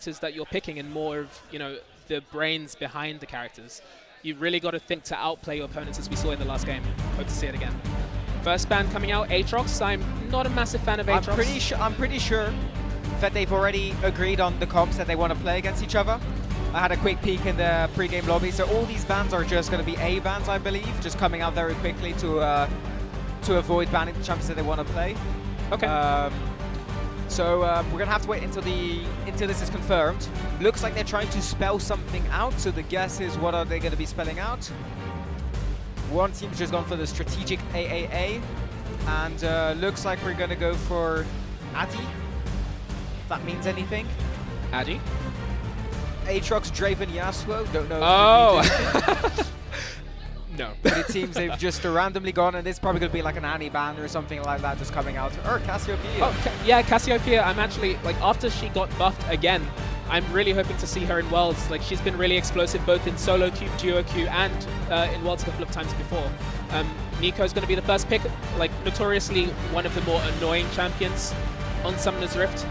characters that you're picking and more of, you know, the brains behind the characters. You've really got to think to outplay your opponents, as we saw in the last game. Hope to see it again. First ban coming out, Aatrox. I'm not a massive fan of Aatrox. I'm pretty sure that they've already agreed on the comps that they want to play against each other. I had a quick peek in the pre-game lobby, so all these bans are just going to be A bans, I believe, just coming out very quickly to avoid banning the champions that they want to play. Okay. So we're gonna have to wait until this is confirmed. Looks like they're trying to spell something out. So the guess is, what are they going to be spelling out? One team's just gone for the strategic AAA, and looks like we're gonna go for Addy. If that means anything. Addy. Aatrox, Draven, Yasuo. Don't know. Oh. No. But it seems they've just randomly gone, and it's probably going to be like an Annie ban or something like that just coming out. Or Cassiopeia. Oh, yeah, Cassiopeia. I'm actually, like, after she got buffed again, I'm really hoping to see her in Worlds. Like, she's been really explosive both in solo queue, duo queue, and in Worlds a couple of times before. Nico's going to be the first pick, like, notoriously one of the more annoying champions on Summoner's Rift.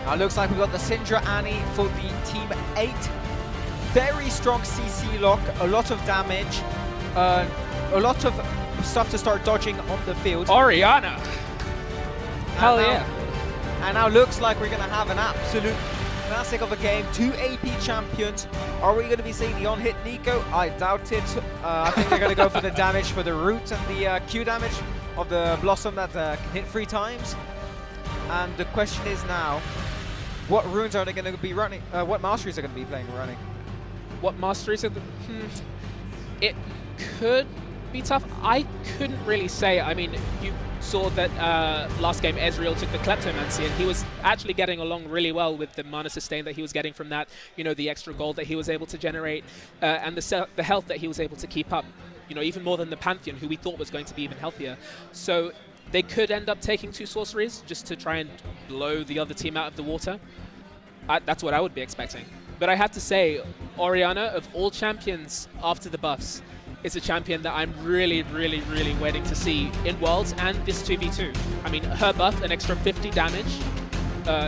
Now looks like we've got the Syndra Annie for the Team 8. Very strong CC lock, a lot of damage. A lot of stuff to start dodging on the field. Orianna! Hell yeah. And now looks like we're going to have an absolute classic of a game. 2 AP champions. Are we going to be seeing the on-hit Nico? I doubt it. I think they're going to go for the damage for the root and the Q damage of the Blossom that can hit 3 times. And the question is now, what runes are they going to be running? What masteries are going to be playing and running? What masteries are It could be tough. I couldn't really say. I mean, you saw that last game Ezreal took the Kleptomancy, and he was actually getting along really well with the mana sustain that he was getting from that, you know, the extra gold that he was able to generate, and the health that he was able to keep up, you know, even more than the Pantheon, who we thought was going to be even healthier. So they could end up taking 2 sorceries just to try and blow the other team out of the water. That's what I would be expecting. But I have to say, Orianna, of all champions after the buffs, is a champion that I'm really, really, really waiting to see in Worlds and this 2v2. I mean, her buff, an extra 50 damage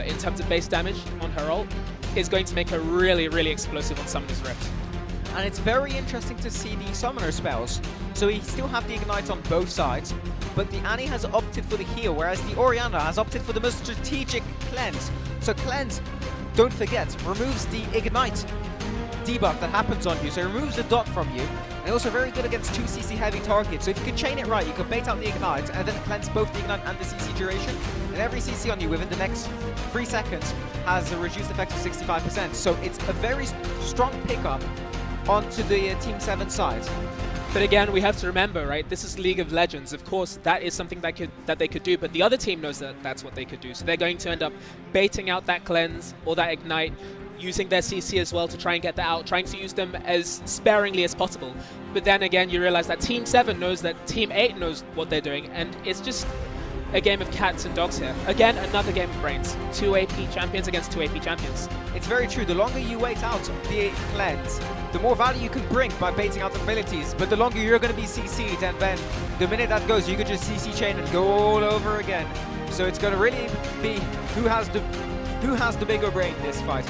in terms of base damage on her ult, is going to make her really, really explosive on Summoner's Rift. And it's very interesting to see the Summoner spells. So we still have the Ignite on both sides, but the Annie has opted for the heal, whereas the Orianna has opted for the most strategic Cleanse. So Cleanse, don't forget, removes the Ignite debuff that happens on you, so it removes the dot from you, and also very good against 2 CC heavy targets. So if you can chain it right, you can bait out the Ignite and then cleanse both the Ignite and the CC duration, and every CC on you within the next 3 seconds has a reduced effect of 65%. So it's a very strong pickup onto the Team 7 side. But again, we have to remember, right, this is League of Legends. Of course, that is something that they could do, but the other team knows that that's what they could do. So they're going to end up baiting out that Cleanse or that Ignite, using their CC as well to try and get that out, trying to use them as sparingly as possible. But then again, you realize that Team 7 knows that Team 8 knows what they're doing, and it's just a game of cats and dogs here. Again, another game of brains. 2 AP champions against 2 AP champions. It's very true. The longer you wait out the Cleanse, the more value you can bring by baiting out the abilities, but the longer you're going to be CC'd, and then the minute that goes, you can just CC chain and go all over again. So it's going to really be who has the bigger brain in this fight.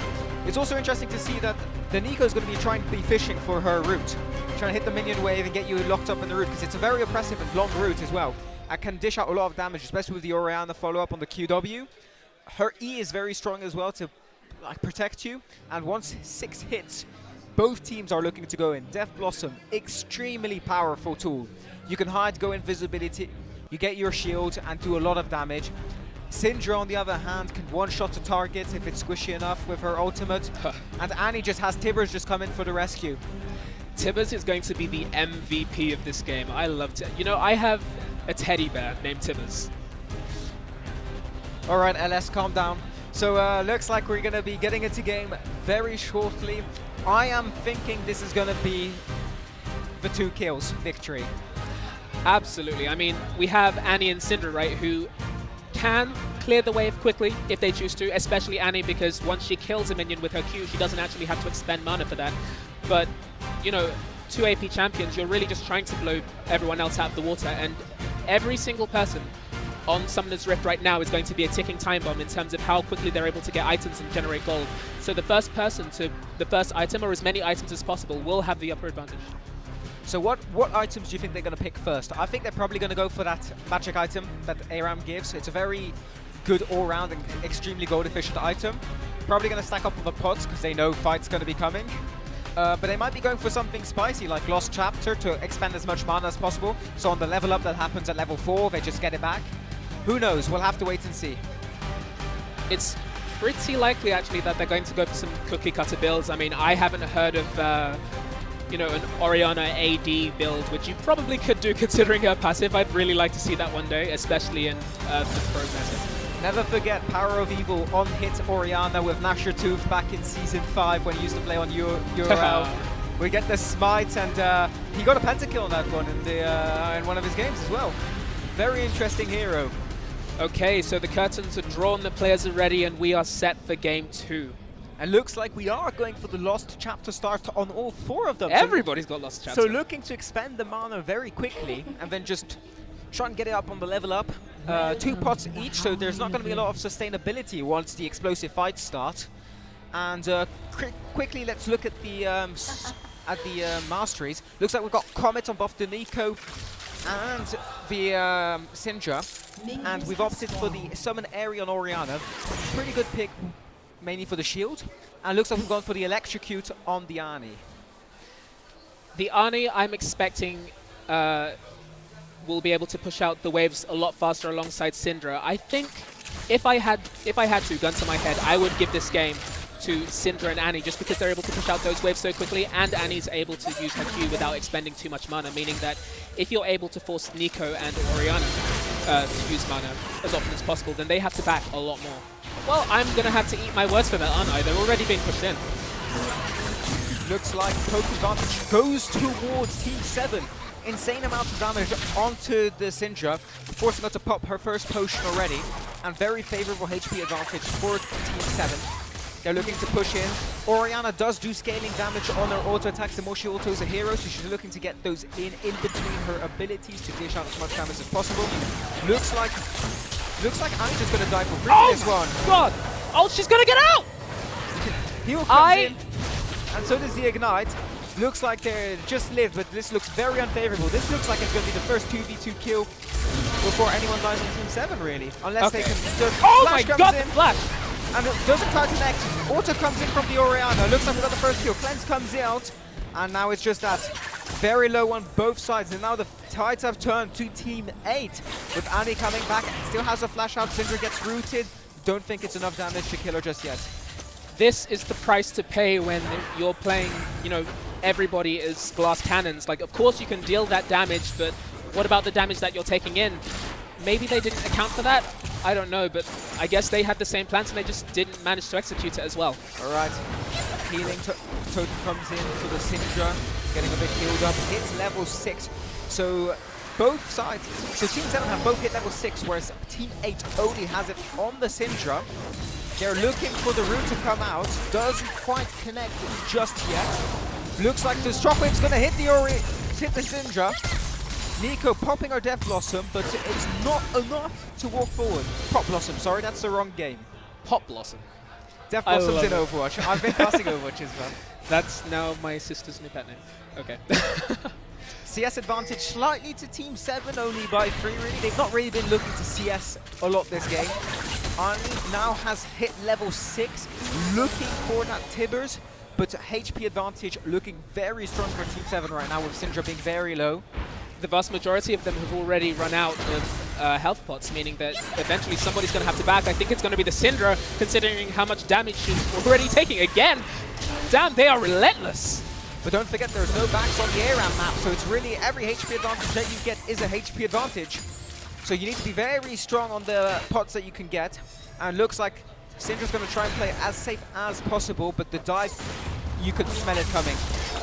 It's also interesting to see that the Nico is going to be trying to be fishing for her root, trying to hit the minion wave and get you locked up in the root, because it's a very oppressive and long root as well. And can dish out a lot of damage, especially with the Orianna follow-up on the QW. Her E is very strong as well to protect you, and once 6 hits, both teams are looking to go in. Death Blossom, extremely powerful tool. You can hide, go invisibility, you get your shield and do a lot of damage. Syndra, on the other hand, can one-shot a target if it's squishy enough with her ultimate. And Annie just has Tibbers just come in for the rescue. Tibbers is going to be the MVP of this game. I loved it. You know, I have a teddy bear named Tibbers. All right, LS, calm down. So looks like we're going to be getting into game very shortly. I am thinking this is going to be the 2 kills victory. Absolutely. I mean, we have Annie and Syndra, right, who can clear the wave quickly if they choose to, especially Annie, because once she kills a minion with her Q, she doesn't actually have to expend mana for that. But, you know, 2 AP champions, you're really just trying to blow everyone else out of the water, and every single person on Summoner's Rift right now is going to be a ticking time bomb in terms of how quickly they're able to get items and generate gold. So the first person to the first item, or as many items as possible, will have the upper advantage. So what items do you think they're going to pick first? I think they're probably going to go for that magic item that ARAM gives. It's a very good all-round and extremely gold-efficient item. Probably going to stack up on the pots because they know fight's going to be coming. But they might be going for something spicy like Lost Chapter to expend as much mana as possible. So on the level up that happens at level 4, they just get it back. Who knows? We'll have to wait and see. It's pretty likely actually that they're going to go for some cookie cutter builds. I mean, I haven't heard of you know, an Orianna AD build, which you probably could do considering her passive. I'd really like to see that one day, especially in the pro meta. Never forget Power of Evil on hit Orianna with Nasher Tooth back in Season 5 when he used to play on URL. We get the smite, and he got a pentakill on that one in one of his games as well. Very interesting hero. Okay, so the curtains are drawn, the players are ready, and we are set for game 2. And looks like we are going for the Lost Chapter start on all 4 of them. Everybody's got Lost Chapter. So looking to expend the mana very quickly and then just try and get it up on the level up. 2 pots each, so there's not going to be a lot of sustainability once the explosive fights start. And quickly, let's look at the masteries. Looks like we've got Comet on both the Nico and the Syndra, and we've opted for the Summon Airy on Orianna. Pretty good pick, mainly for the shield. And looks like we've gone for the Electrocute on the Ani. The Ani, I'm expecting will be able to push out the waves a lot faster alongside Syndra. I think if I had to, gun to my head, I would give this game to Syndra and Annie just because they're able to push out those waves so quickly, and Annie's able to use her Q without expending too much mana, meaning that if you're able to force Nico and Orianna to use mana as often as possible, then they have to back a lot more. Well, I'm going to have to eat my words for that, aren't I? They're already being pushed in. Looks like poke advantage goes towards Team 7. Insane amount of damage onto the Syndra, forcing her to pop her first potion already, and very favorable HP advantage for Team 7. They're looking to push in. Orianna does do scaling damage on her auto attacks. The more she autos a hero, so she's looking to get those in between her abilities to dish out as much damage as possible. Looks like Annie's just going to die for free for this one. God! Oh, she's going to get out! Heal comes in, and so does the Ignite. Looks like they're just lived, but this looks very unfavorable. This looks like it's going to be the first 2v2 kill before anyone dies on Team 7, really. Unless they can just oh Flash my comes God, in, the Flash! and it doesn't try to connect. Auto comes in from the Orianna. Looks like we got the first kill. Cleanse comes out, and now it's just that very low on both sides. And now the tides have turned to Team 8, with Annie coming back. Still has a flash out. Syndra gets rooted. Don't think it's enough damage to kill her just yet. This is the price to pay when you're playing, you know, everybody is glass cannons. Like, of course you can deal that damage, but what about the damage that you're taking in? Maybe they didn't account for that. I don't know, but I guess they had the same plans and they just didn't manage to execute it as well. All right, healing totem comes in for the Syndra, getting a bit healed up. Hits level 6, so both sides. So Team 7 have both hit level 6, whereas Team 8 only has it on the Syndra. They're looking for the root to come out. Doesn't quite connect just yet. Looks like the Shockwave's gonna hit the Syndra. Nico popping her Death Blossom, but it's not enough to walk forward. Pop Blossom, sorry, that's the wrong game. Pop Blossom. Death Blossom's in Overwatch. I've been passing Overwatch as well. That's now my sister's new pet name. Okay. CS advantage slightly to Team 7, only by 3 really. They've not really been looking to CS a lot this game. Arnie now has hit level 6, looking for that Tibbers, but HP advantage looking very strong for Team 7 right now, with Syndra being very low. The vast majority of them have already run out of health pots, meaning that eventually somebody's going to have to back. I think it's going to be the Syndra, considering how much damage she's already taking. Again, damn, they are relentless. But don't forget, there's no backs on the ARAM map, so it's really every HP advantage that you get is a HP advantage. So you need to be very strong on the pots that you can get. And looks like Syndra's going to try and play as safe as possible, but the dive, you could smell it coming.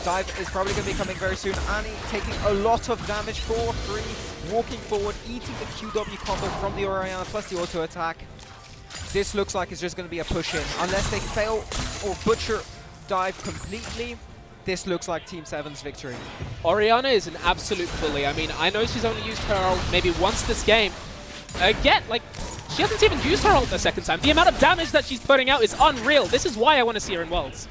Dive is probably going to be coming very soon. Annie taking a lot of damage for free, walking forward, eating the QW combo from the Orianna plus the auto attack. This looks like it's just going to be a push in. Unless they fail or butcher dive completely, this looks like Team 7's victory. Orianna is an absolute bully. I mean, I know she's only used her ult maybe once this game, again, like, she hasn't even used her ult the second time. The amount of damage that she's putting out is unreal. This is why I want to see her in Worlds.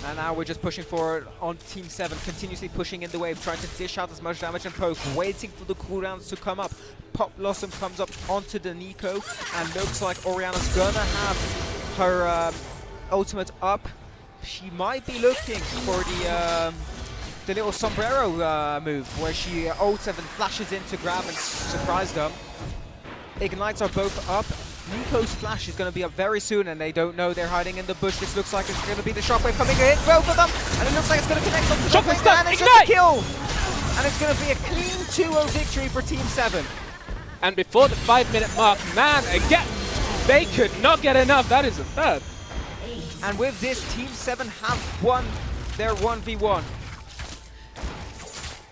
And now we're just pushing forward on Team 7, continuously pushing in the wave, trying to dish out as much damage and poke, waiting for the cooldowns to come up. Pop Blossom comes up onto the Nico, and looks like Orianna's gonna have her ultimate up. She might be looking for the little sombrero move, where she ults and then flashes in to grab and surprise them. Ignites are both up. Nico's flash is going to be up very soon, and they don't know they're hiding in the bush. This looks like it's going to be the shockwave coming to hit both of them, and it looks like it's going to connect on the shockwave, and it's just a kill! And it's going to be a clean 2-0 victory for Team 7. And before the 5-minute mark, man, again, they could not get enough. That is a third. And with this, Team 7 have won their 1v1.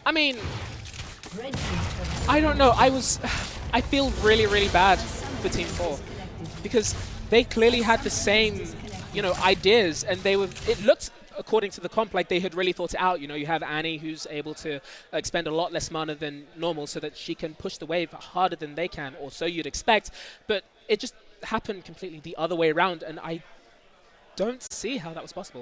I mean, I don't know. I feel really, really bad for Team 4 because they clearly had the same, you know, ideas, and they were. It looked, according to the comp, like they had really thought it out. You know, you have Annie, who's able to expend a lot less mana than normal, so that she can push the wave harder than they can, or so you'd expect. But it just happened completely the other way around, and I don't see how that was possible.